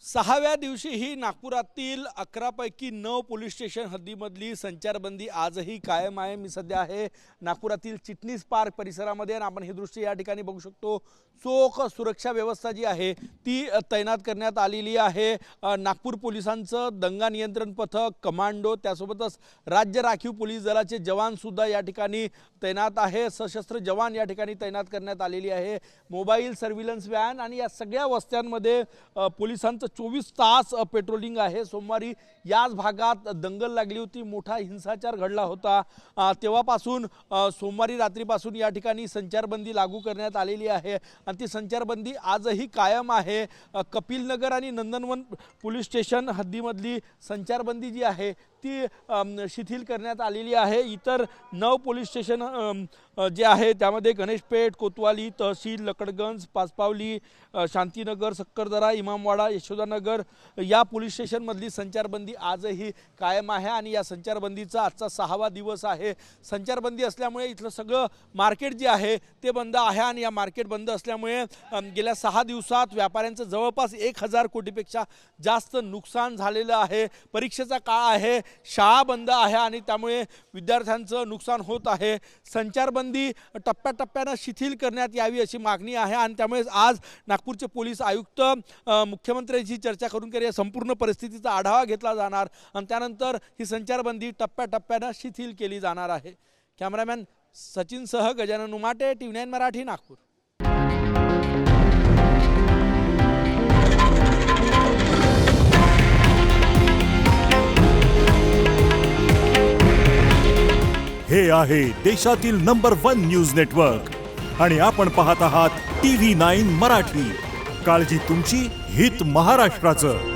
6व्या दिवशीही नागपुरातील 11 पैकी 9 पोलीस स्टेशन हद्दीमधली संचारबंदी आजही कायम आहे। मी सध्या आहे नागपुरातील चिटणीस पार्क परिसरामध्ये आणि आपण हे दृश्य या ठिकाणी बघू शकतो। चोख सुरक्षा व्यवस्था जी आहे ती तैनात करण्यात आलेली आहे। नागपूर पोलिसांचं दंगा नियंत्रण पथक, कमांडो, त्यासोबतच राज्य राखीव पोलीस दलाचे जवान सुद्धा या ठिकाणी तैनात आहे। सशस्त्र जवान या ठिकाणी तैनात करण्यात आलेली आहे। मोबाईल सर्व्हिलन्स व्हॅन आणि या सगळ्या वस्त्यांमध्ये पोलिसांचं 24 तास पेट्रोलिंग आहे। सोमवारी याच भागात दंगल लागली होती, मोठा हिंसाचार घडला होता। तेव्हापासून सोमवारी रात्रीपासून या ठिकाणी संचारबंदी लागू करण्यात आलेली आहे आणि ती संचारबंदी आजही कायम आहे। कपिल नगर आणि नंदनवन पोलीस स्टेशन हद्दीमधली संचारबंदी जी आहे ती शिथिल करण्यात आलेली आहे। इतर 9 पोलीस स्टेशन जे आहे त्यामध्ये गणेशपेठ, कोतवाली, तहसील, लकडगंज, पाचपावली, शांतीनगर, सक्करदरा, इमामवाडा, यशोदानगर या पोलीस स्टेशनमधली संचारबंदी आजही कायम आहे आणि या संचारबंदीचा आजचा 6वा दिवस आहे। संचारबंदी असल्यामुळे इथलं सगळं मार्केट जे आहे ते बंद आहे आणि या मार्केट बंद असल्यामुळे गेल्या 6 दिवसात व्यापाऱ्यांचं जवळपास 1000 कोटीपेक्षा जास्त नुकसान झालेलं आहे। परीक्षेचा काळ आहे, शाळा बंद आहे आणि त्यामुळे विद्यार्थ्यांचं नुकसान होत आहे। संचारबंदी टप्प्याटप्प्यानं शिथिल करण्यात यावी अशी मागणी आहे आणि त्यामुळे आज नागपूरचे पोलीस आयुक्त मुख्यमंत्र्यांशी चर्चा करून या संपूर्ण परिस्थितीचा आढावा घेतला जाणार आणि त्यानंतर ही संचारबंदी टप्प्याटप्प्यानं शिथिल केली जाणार आहे। कॅमेरामॅन सचिनसह गजानन उमाटे, TV9 मराठी, नागपूर। हे आहे देशातील नंबर 1 न्यूज नेटवर्क आणि आपण पाहत आहात TV9 मराठी। काळजी तुमची, हित महाराष्ट्राचं।